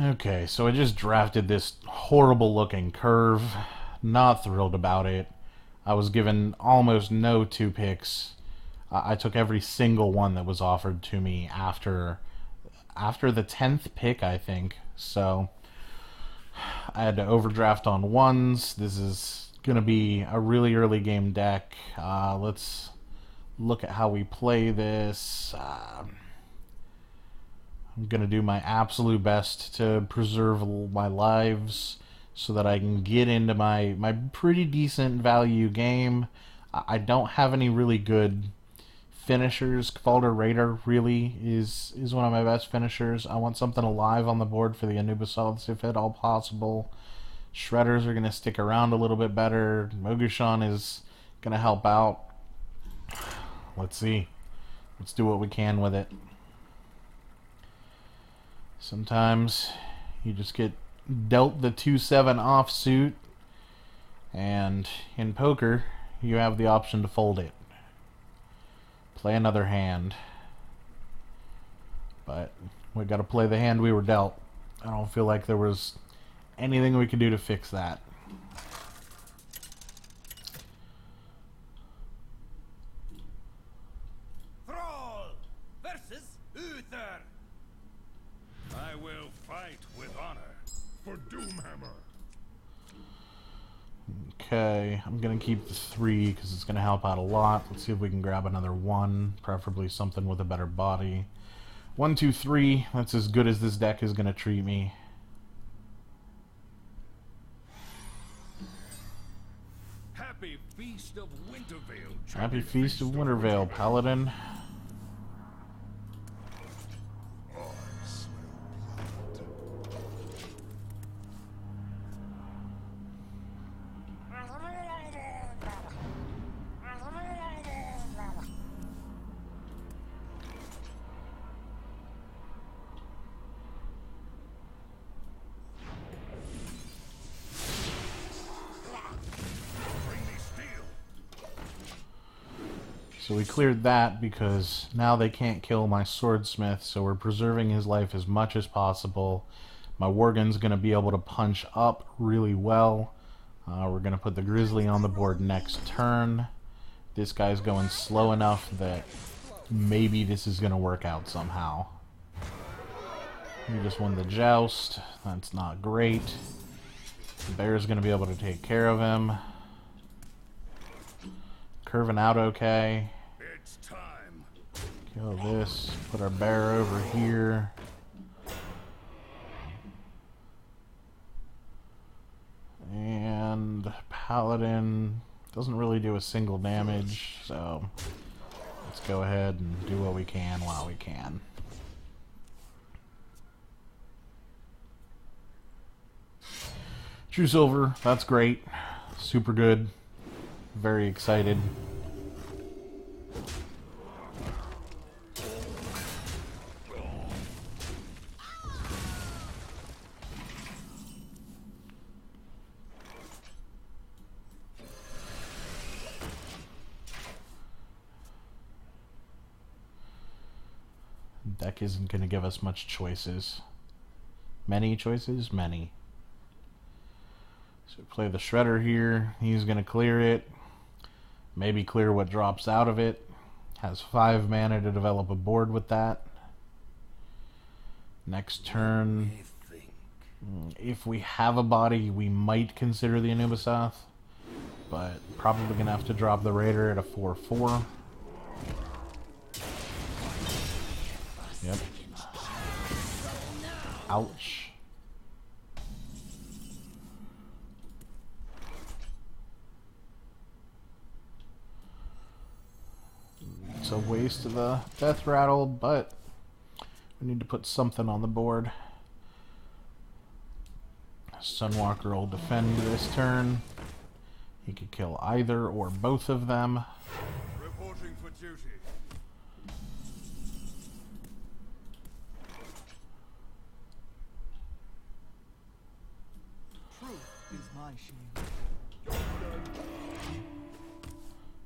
Okay, so I just drafted this horrible looking curve. Not thrilled about it. I was given almost no two picks. I took every single one that was offered to me after the 10th pick, I think. So I had to overdraft on ones. This is going to be a really early game deck. Let's look at how we play this. I'm going to do my absolute best to preserve my lives so that I can get into my pretty decent value game. I don't have any really good finishers. Kvalder Raider really is one of my best finishers. I want something alive on the board for the Anubisals if at all possible. Shredders are going to stick around a little bit better. Mogushan is going to help out. Let's see. Let's do what we can with it. Sometimes you just get dealt the 2-7 offsuit, and in poker you have the option to fold it. Play another hand. But we got to play the hand we were dealt. I don't feel like there was anything we could do to fix that. Thrall versus Uther. I will fight with honor for Doomhammer. Okay, I'm going to keep the 3 because it's going to help out a lot. Let's see if we can grab another 1, preferably something with a better body. 1, 2, 3. That's as good as this deck is going to treat me. Happy Feast of Wintervale. Happy Feast of Wintervale, Paladin. So we cleared that because now they can't kill my swordsmith, so we're preserving his life as much as possible. My Worgen's going to be able to punch up really well. We're going to put the Grizzly on the board next turn. This guy's going slow enough that maybe this is going to work out somehow. We just won the joust. That's not great. The bear's going to be able to take care of him. Curving out okay. It's time. Kill this. Put our bear over here. And Paladin doesn't really do a single damage, so let's go ahead and do what we can while we can. True Silver, that's great. Super good. Very excited. Deck isn't going to give us much choices. Many choices? Many. So play the Shredder here. He's going to clear it. Maybe clear what drops out of it. Has 5 mana to develop a board with that. Next turn, if we have a body, we might consider the Anubisath, but probably going to have to drop the Raider at a 4/4. Yep. Ouch. It's a waste of the death rattle, but we need to put something on the board. Sunwalker will defend this turn. He could kill either or both of them. Reporting for duty. Truth is my shield.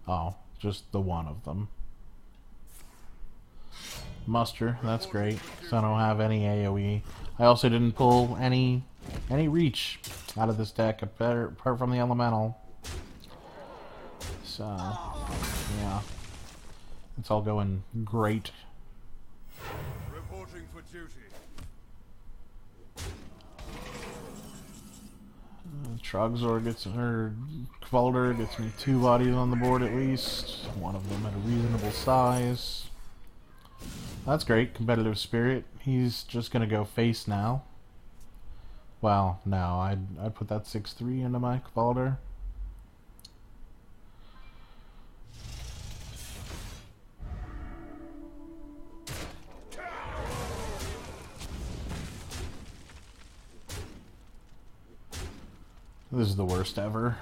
Oh, just the one of them. Muster, that's great, because I don't have any AoE. I also didn't pull any reach out of this deck, apart from the elemental. So, yeah. It's all going great. Reporting for duty. Trogzor gets, or Kvalder gets me 2 bodies on the board at least. One of them at a reasonable size. That's great. Competitive spirit. He's just gonna go face now. Well, no, I'd put that 6/3 into my Kvalder. This is the worst ever.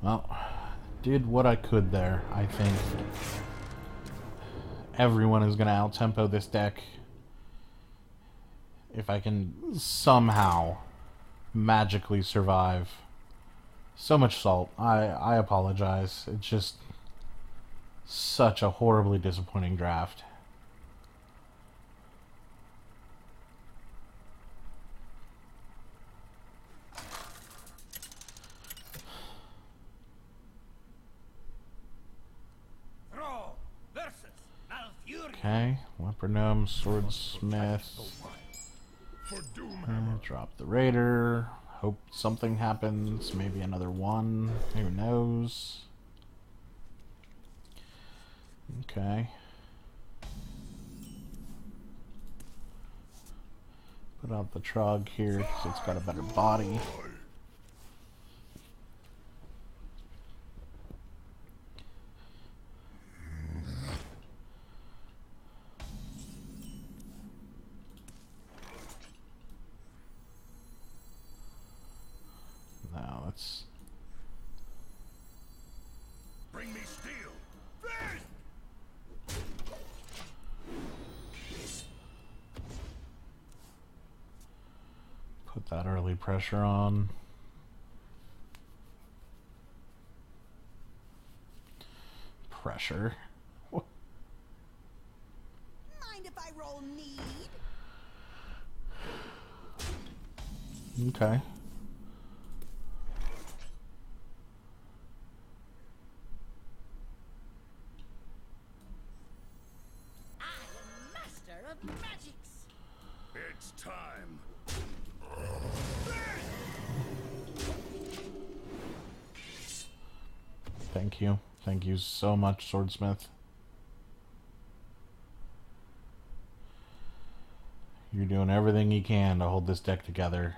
Well, did what I could there, I think. Everyone is going to out-tempo this deck. If I can somehow magically survive. So much salt. I apologize. It's just such a horribly disappointing draft. Okay, Leper Gnome, Swordsmith. Drop the Raider. Hope something happens. Maybe another one. Who knows? Okay. Put out the Trog here because it's got a better body. Now let's Bring me steel. put that early pressure on. Pressure. Mind if I roll need? Okay. I am master of magics. It's time. Thank you. Thank you so much, Swordsmith. You're doing everything you can to hold this deck together.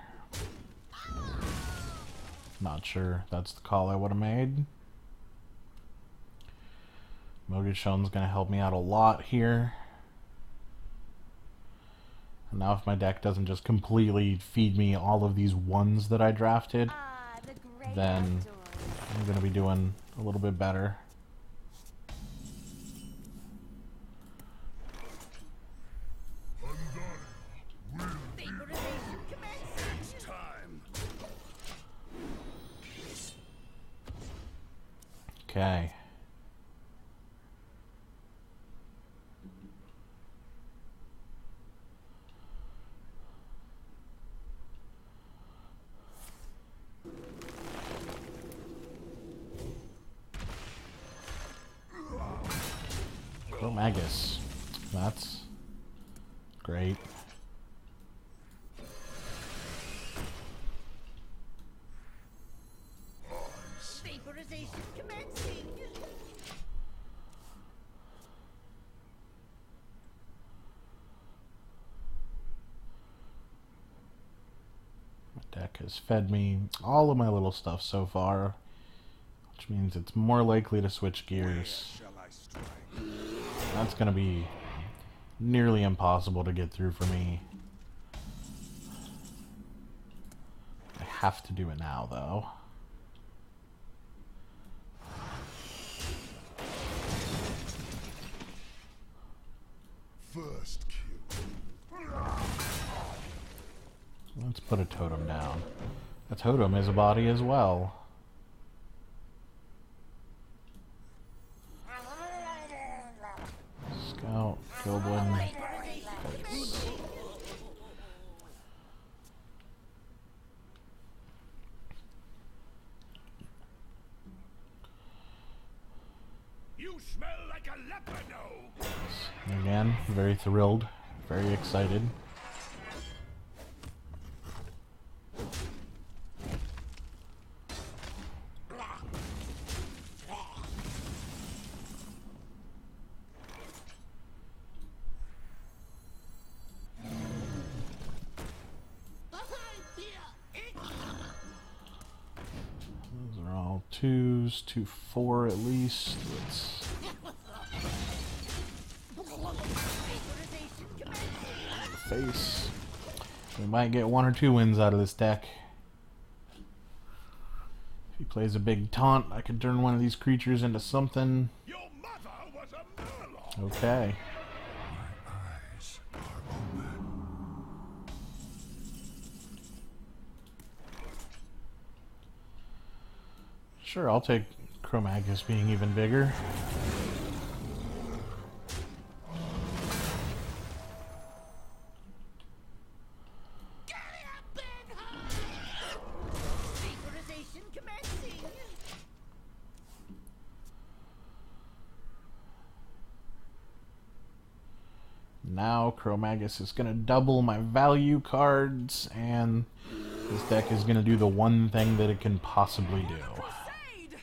Not sure that's the call I would have made. Mogishon's going to help me out a lot here. And now if my deck doesn't just completely feed me all of these ones that I drafted, then I'm going to be doing a little bit better. It's time. Okay. Chromagus. That's great. Vaporization commencing. My deck has fed me all of my little stuff so far, which means it's more likely to switch gears. Shall I strike? That's going to be nearly impossible to get through for me. I have to do it now, though. First kill. Let's put a totem down. A totem is a body as well. Goblin. You smell like a leopard. Again, very thrilled, very excited. Those are all 2s, 2, 4 at least. Let's face. We might get 1 or 2 wins out of this deck. If he plays a big taunt, I could turn one of these creatures into something. Your mother was a murloc. Okay. My eyes are open. Sure, I'll take Chromagus being even bigger. Vaporization commencing. Now Chromagus is going to double my value cards, and this deck is going to do the one thing that it can possibly do. Crusade!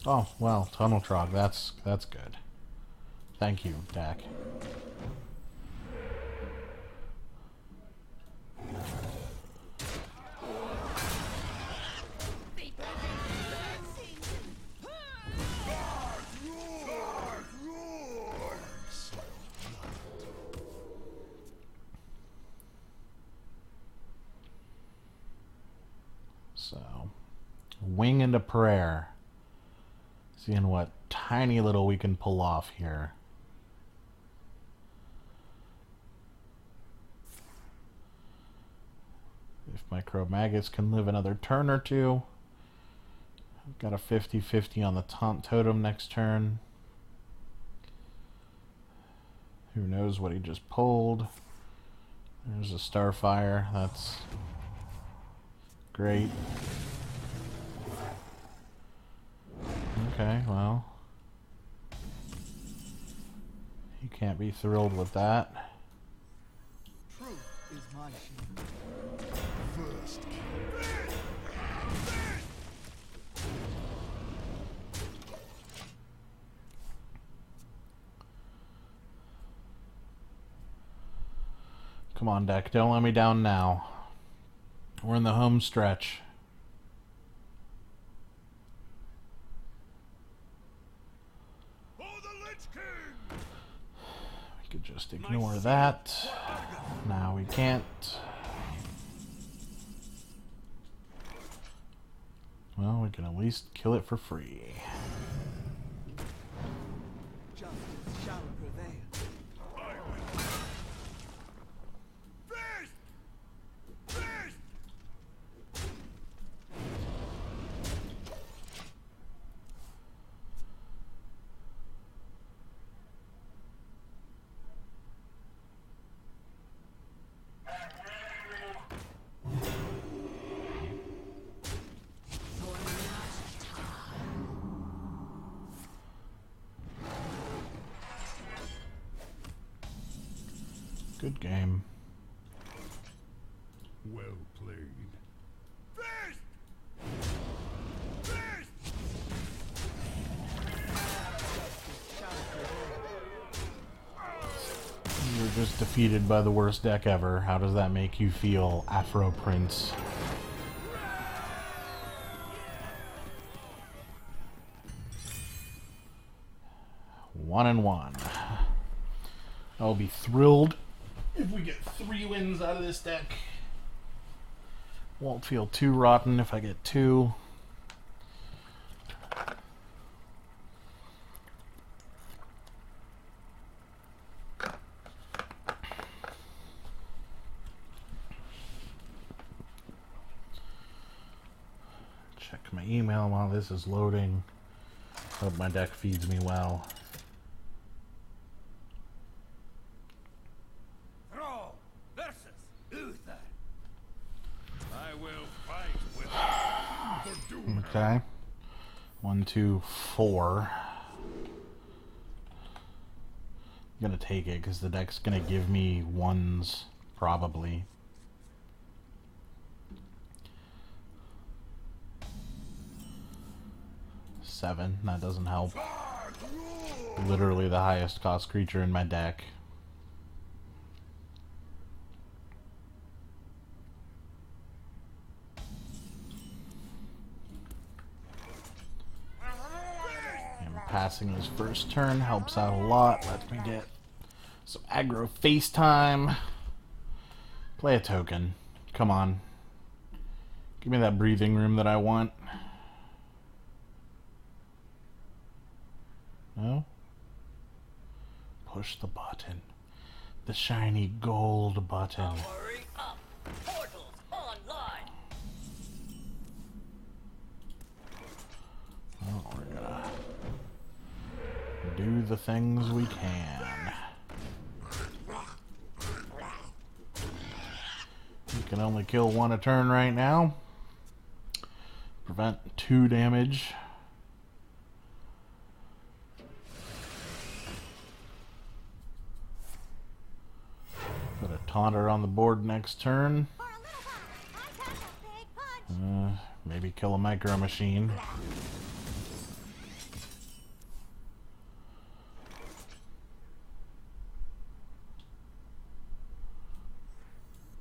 Oh, well, Tunnel Trog, that's good. Thank you, Dak. So, wing into prayer. Seeing what tiny little we can pull off here. If my Chromagus can live another turn or two. I've got a 50-50 on the taunt totem next turn. Who knows what he just pulled. There's a Starfire. That's great. Okay, well. You can't be thrilled with that. Truth is my shield. First Come on, deck. Don't let me down now. We're in the home stretch. for the Lich King. We could just ignore that. Now we can't. Well, we can at least kill it for free. Justice shall prevail. First. First. Good game. Well played. First. First. Shall prevail. You were just defeated by the worst deck ever. How does that make you feel, Afro Prince? One and one. I'll be thrilled if we get 3 wins out of this deck. Won't feel too rotten if I get 2. Check my email while this is loading. Hope my deck feeds me well. Thrall versus Uther. I will fight with the doom. Okay. 1, 2, 4. I'm gonna take it because the deck's gonna give me ones, probably. Seven. That doesn't help. Literally the highest cost creature in my deck. And passing his first turn helps out a lot. Lets me get some aggro face time. Play a token. Come on. Give me that breathing room that I want. No? Push the button. The shiny gold button. Hurry up! Portals online! Well, we're gonna do the things we can. We can only kill one a turn right now. Prevent 2 damage. Put a taunter on the board next turn. For a little while, I got a big punch! Maybe kill a micro machine.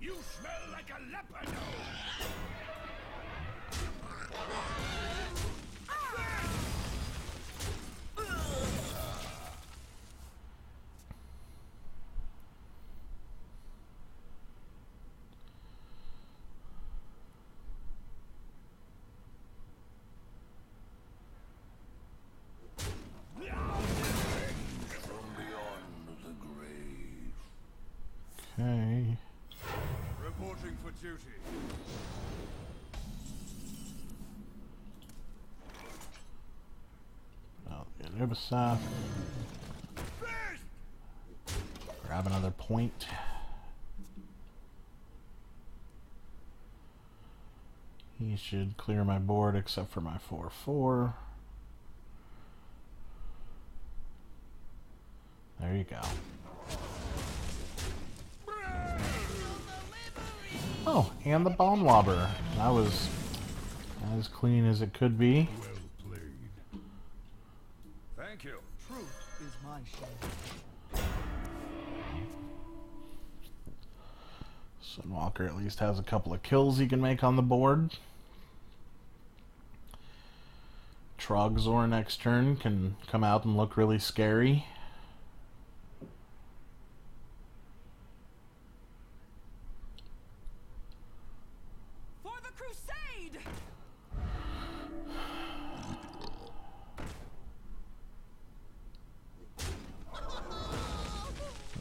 You smell like a leopard. Okay. Reporting for duty. Well, the Anubis, grab another point. He should clear my board except for my 4/4. There you go. Oh, and the Bone Lobber. That was as clean as it could be. Well played. Thank you. Truth is my shield. Sunwalker at least has a couple of kills he can make on the board. Trogzor next turn can come out and look really scary. For the crusade!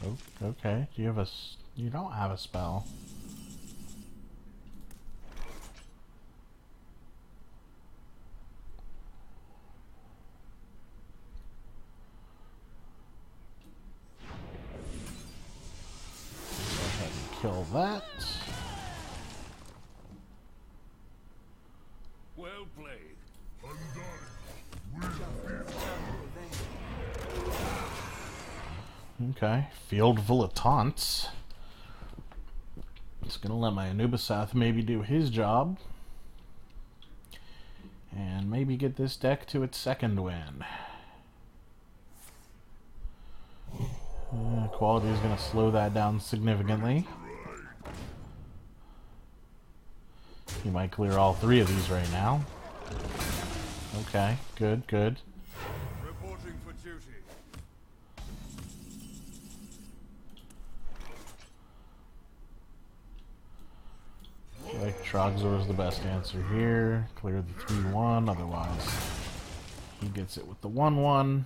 Oh, okay. Do you have a? You don't have a spell. Go ahead and kill that. Well played. Okay, field full of taunts. Just gonna let my Anubisath maybe do his job. And maybe get this deck to its second win. Quality is gonna slow that down significantly. You might clear all 3 of these right now. Okay, good, good. Reporting for duty. Like Trogzor is the best answer here. Clear the 3/1, otherwise he gets it with the 1/1.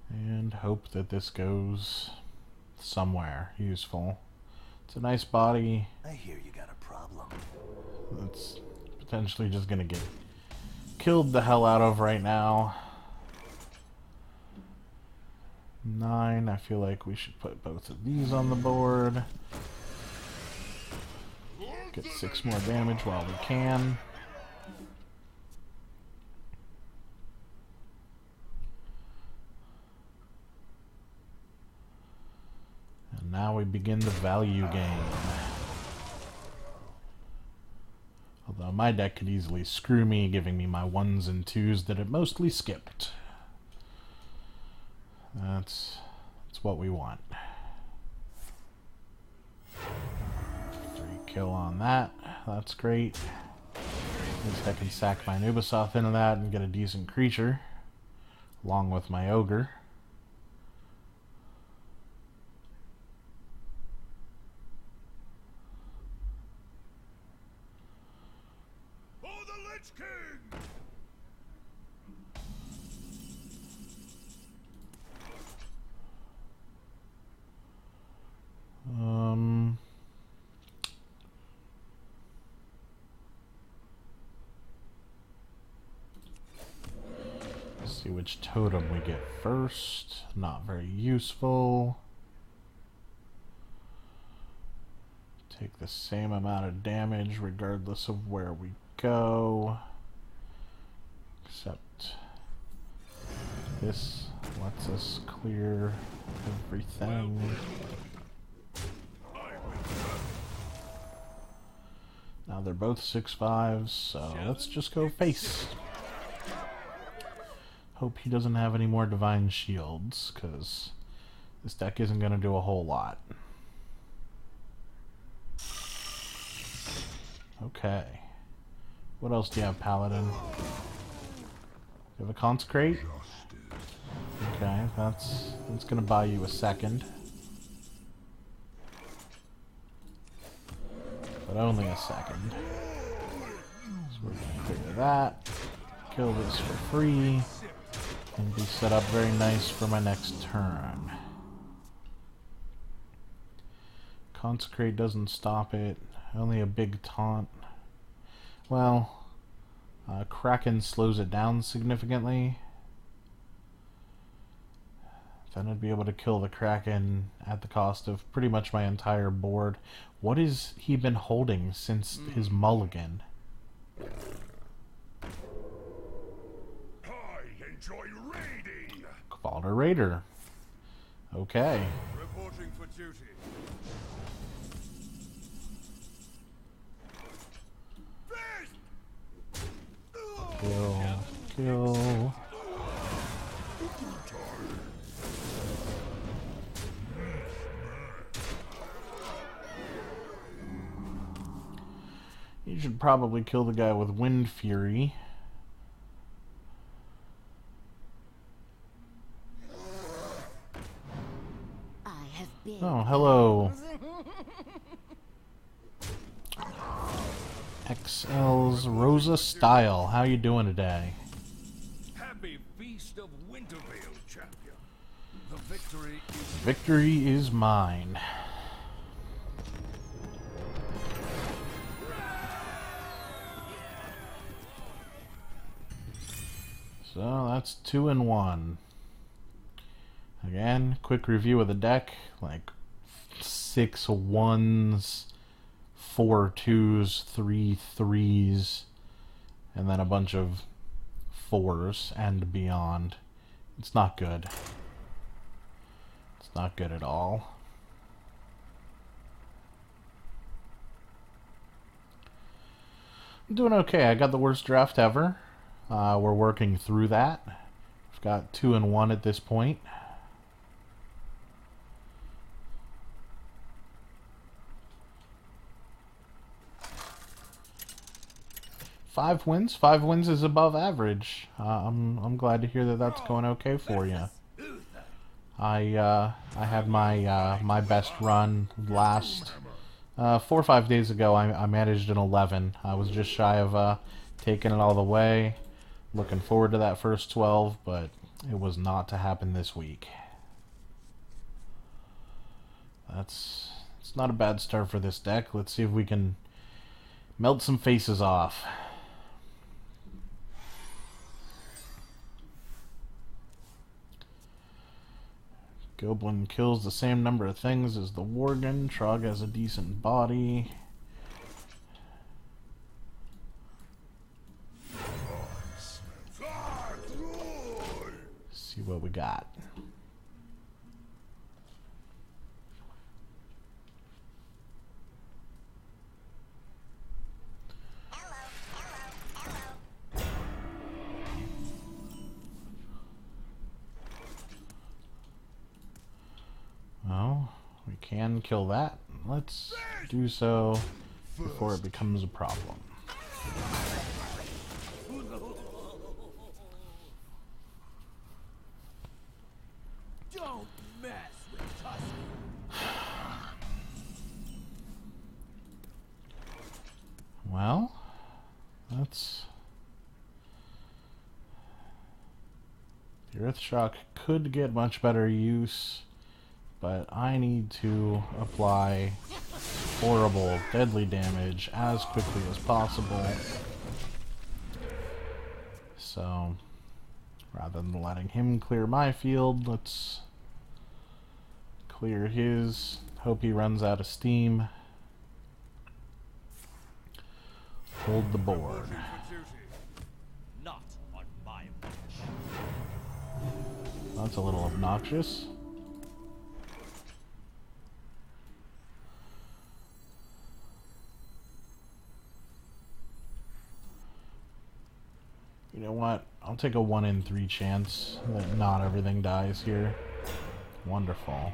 And hope that this goes somewhere useful. It's a nice body. I hear you got a problem. That's potentially just gonna get killed the hell out of right now. 9, I feel like we should put both of these on the board. Get 6 more damage while we can. And now we begin the value game. Although my deck could easily screw me, giving me my 1s and 2s that it mostly skipped. That's what we want. 3 kill on that. That's great. At least I can sack my Nubasoth into that and get a decent creature, along with my ogre. For the Lich King! Let's see which totem we get first. Not very useful. Take the same amount of damage regardless of where we go. Except this lets us clear everything. Now they're both 6/5s, so let's just go face. Hope he doesn't have any more divine shields, because this deck isn't going to do a whole lot. Okay. What else do you have, Paladin? You have a Consecrate? Okay, that's going to buy you a second. But only a second. So we're going to clear that. Kill this for free. And be set up very nice for my next turn. Consecrate doesn't stop it. Only a big taunt. Well, Kraken slows it down significantly. Then I'd be able to kill the Kraken at the cost of pretty much my entire board. What has he been holding since his mulligan? Enjoy raiding. Kvalder Raider. Okay. Reporting for duty. Kill. You should probably kill the guy with Wind Fury. Oh, hello. XL's Rosa Style. How you doing today? Happy Feast of Wintervale, champion. The Victory is mine. So that's 2 and 1. Again, quick review of the deck. Like 6 1s, 4 2s, 3 3s, and then a bunch of 4s and beyond. It's not good. It's not good at all. I'm doing okay. I got the worst draft ever. We're working through that. I've got 2 and 1 at this point. Five wins is above average. I'm glad to hear that that's going okay for you. I had my my best run last 4 or 5 days ago. I managed an 11. I was just shy of taking it all the way. Looking forward to that first 12, but it was not to happen this week. That's It's not a bad start for this deck. Let's see if we can melt some faces off. Goblin kills the same number of things as the Worgen. Trog has a decent body. See what we got. Well, we can kill that. Let's do so before it becomes a problem. Don't mess with Tusk. Well, that's... The Earth Shock could get much better use, but I need to apply horrible, deadly damage as quickly as possible. So, rather than letting him clear my field, let's clear his. Hope he runs out of steam. Hold the board. Not on my watch. That's a little obnoxious. You know what? I'll take a 1 in 3 chance that not everything dies here. Wonderful.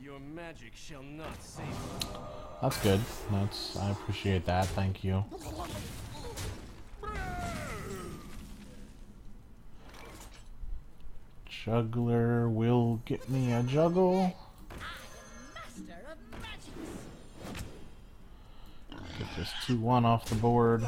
Your magic shall not save you. That's good. I appreciate that. Thank you. Juggler will get me a juggle. Master of magic. Get this 2-1 off the board.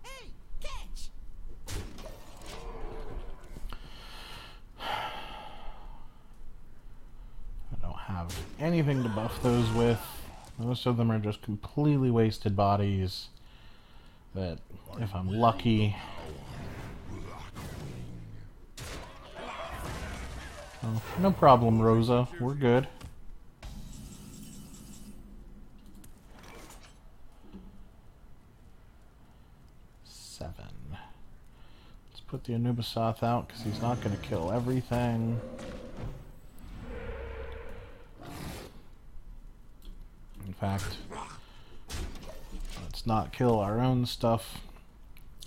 Hey, catch! I don't have anything to buff those with. Most of them are just completely wasted bodies that, if I'm lucky... Oh, no problem, Rosa. We're good. Let's put the Anubisath out because he's not going to kill everything. In fact, let's not kill our own stuff.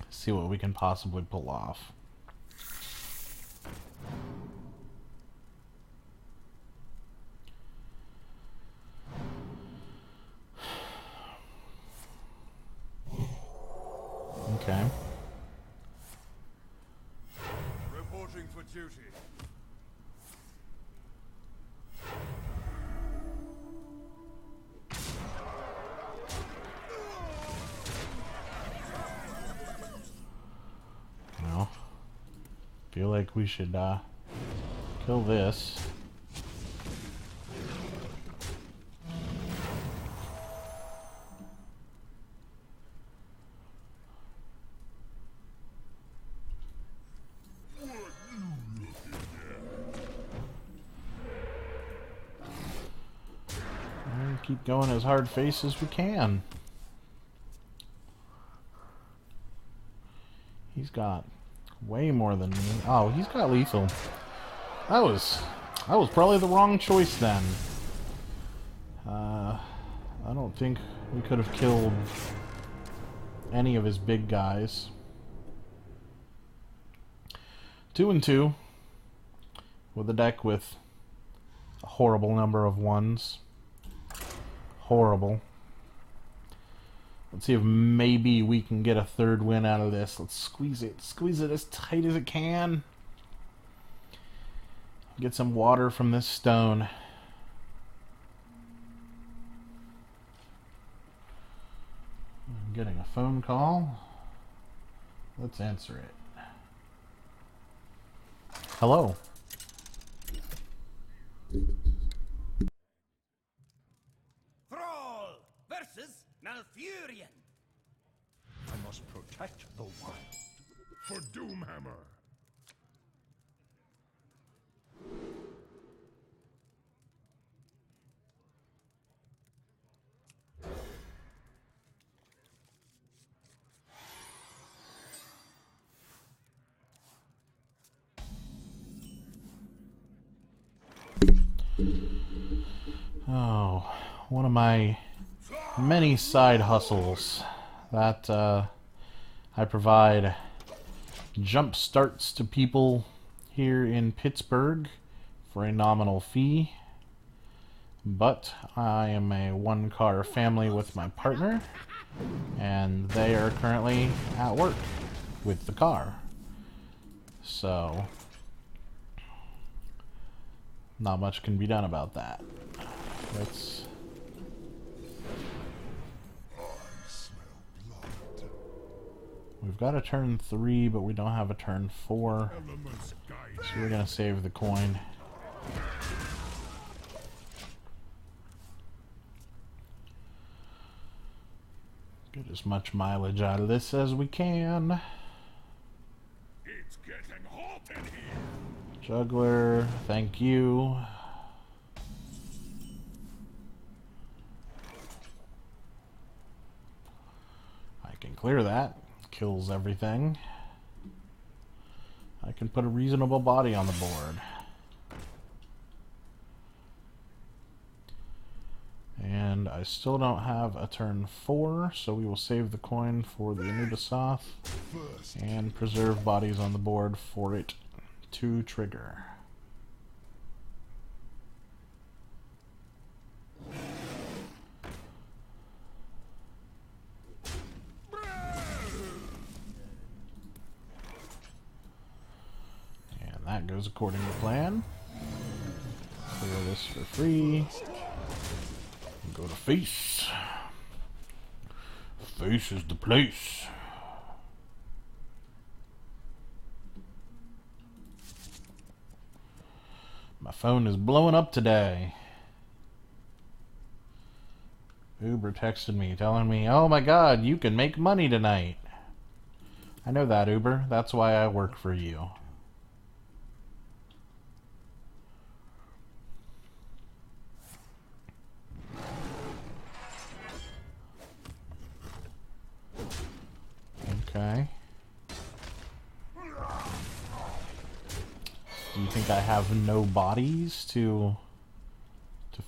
See what we can possibly pull off. Okay. Reporting for duty. Well, feel like we should kill this. And keep going as hard face as we can. He's got Way more than me. Oh, he's got lethal. That was probably the wrong choice then. I don't think we could have killed any of his big guys. 2-2 with a deck with a horrible number of ones. Horrible. Let's see if maybe we can get a third win out of this. Let's squeeze it. Squeeze it as tight as it can. Get some water from this stone. I'm getting a phone call. Let's answer it. Hello. Thrall versus Malfurion. I must protect the wild. For Doomhammer. Oh, one of my many side hustles that I provide jump starts to people here in Pittsburgh for a nominal fee. But I am a one-car family with my partner, and they are currently at work with the car. So, not much can be done about that. Let's... We've got a turn 3, but we don't have a turn 4. So we're going to save the coin. Get as much mileage out of this as we can. It's getting hot in here. Juggler, thank you. I can clear that. Kills everything. I can put a reasonable body on the board. And I still don't have a turn 4, so we will save the coin for the Anubisoth and preserve bodies on the board for it to trigger. And that goes according to plan. Clear this for free. Go to face. Face is the place. My phone is blowing up today. Uber texted me telling me, oh my god, you can make money tonight. I know that, Uber. That's why I work for you. Okay. Do you think I have no bodies to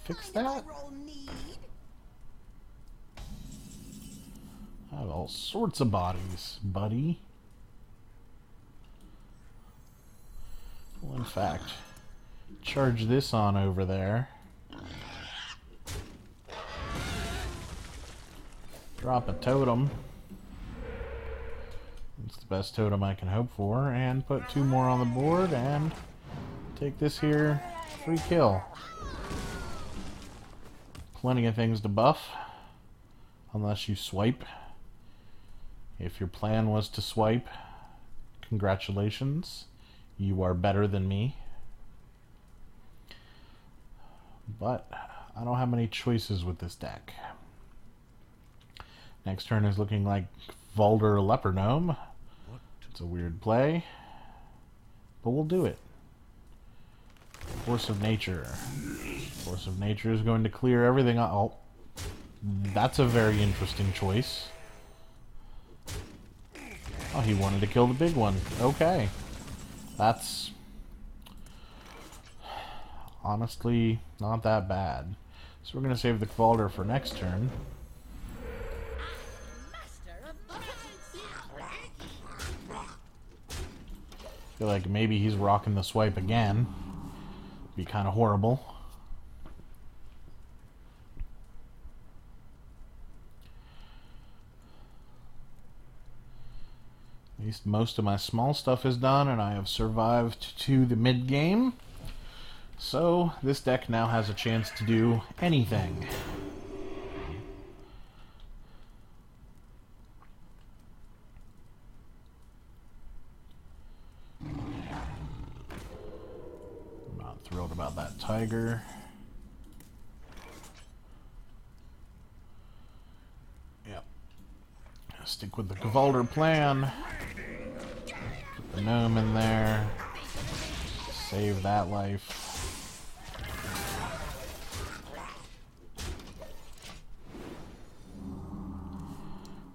fix that? I have all sorts of bodies, buddy. Well, in fact, charge this on over there. Drop a totem. It's the best totem I can hope for, and put 2 more on the board, and take this here, free kill. Plenty of things to buff, unless you swipe. If your plan was to swipe, congratulations, you are better than me. But I don't have many choices with this deck. Next turn is looking like Valder Leopardome. It's a weird play, but we'll do it. Force of Nature. Force of Nature is going to clear everything out. Oh, that's a very interesting choice. Oh, he wanted to kill the big one. Okay. That's honestly not that bad. So we're going to save the Kvalder for next turn. Master of magic. Feel like maybe he's rocking the swipe again. Be kind of horrible. At least most of my small stuff is done, and I have survived to the mid-game. So this deck now has a chance to do anything. I'm not thrilled about that tiger. Yep. Stick with the Kvalder plan. Put the gnome in there. Save that life.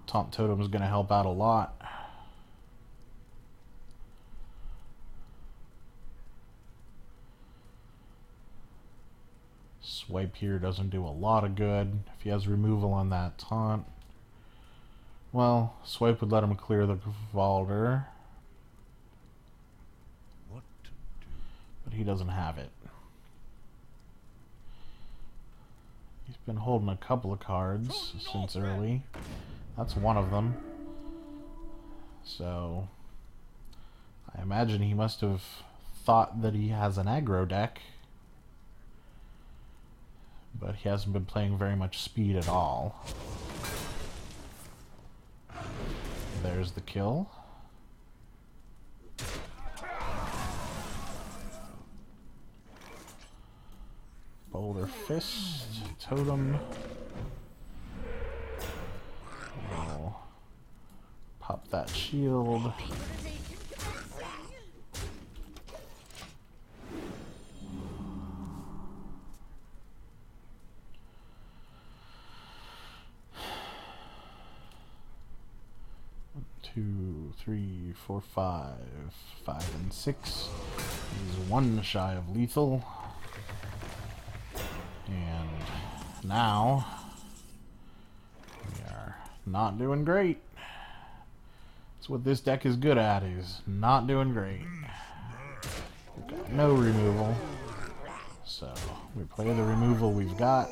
Taunt Totem is going to help out a lot. Swipe here doesn't do a lot of good. If he has removal on that taunt, well, Swipe would let him clear the Kvalder. But he doesn't have it. He's been holding a couple of cards since early. That's one of them. So I imagine he must have thought that he has an aggro deck. But he hasn't been playing very much speed at all. There's the kill. Boulder Fist, Totem. We'll pop that shield. Two, three, four, five. 5 and 6. He's one shy of lethal. And now we are not doing great. That's what this deck is good at, is not doing great. We've got no removal. So we play the removal we've got.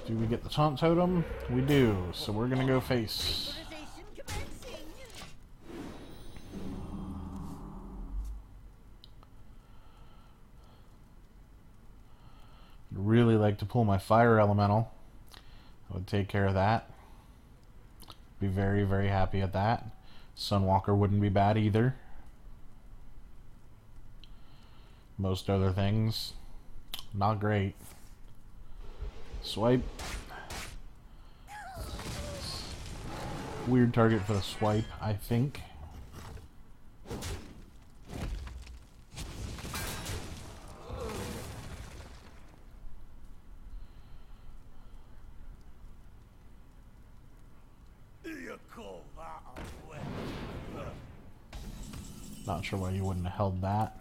Do we get the Taunt Totem? We do, so we're gonna go face. I'd really like to pull my Fire Elemental. I would take care of that. Be very, very happy at that. Sunwalker wouldn't be bad either. Most other things, not great. Swipe. Weird target for the swipe, I think. You call that a weapon? Not sure why you wouldn't have held that.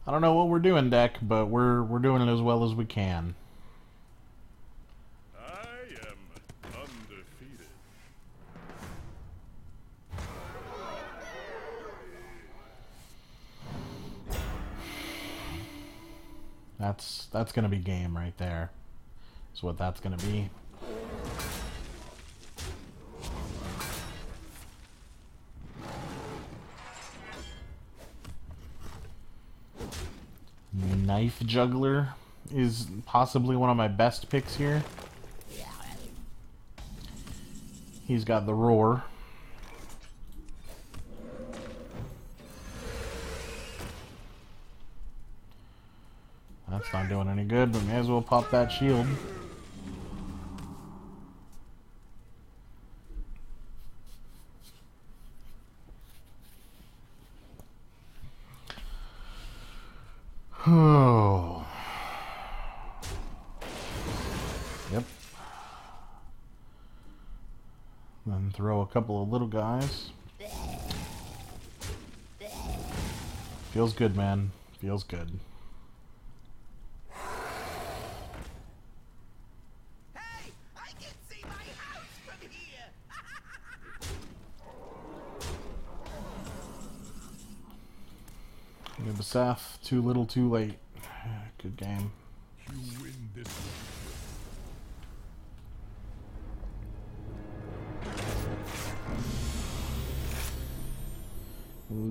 I don't know what we're doing, deck, but we're doing it as well as we can. I am undefeated. That's gonna be game right there. That's what that's gonna be. Knife Juggler is possibly one of my best picks here. He's got the Roar. That's not doing any good, but may as well pop that shield. Oh. Yep. Then throw a couple of little guys. Feels good, man. Feels good. Hey, I can see my house from here. Seth, too little, too late. Good game. You win this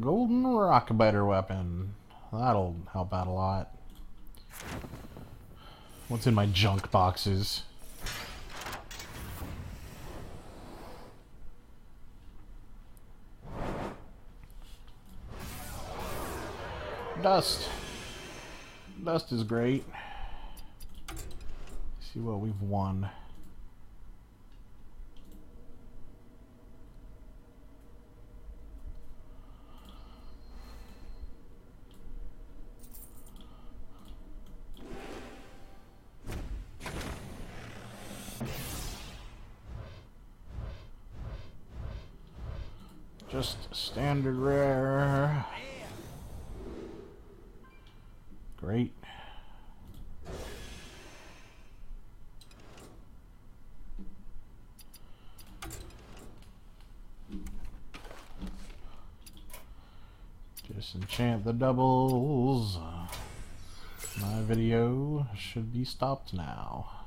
Golden rock biter weapon. That'll help out a lot. What's in my junk boxes? Dust. Dust is great. Let's see what we've won. Just standard rare. Great. Disenchant the doubles. My video should be stopped now.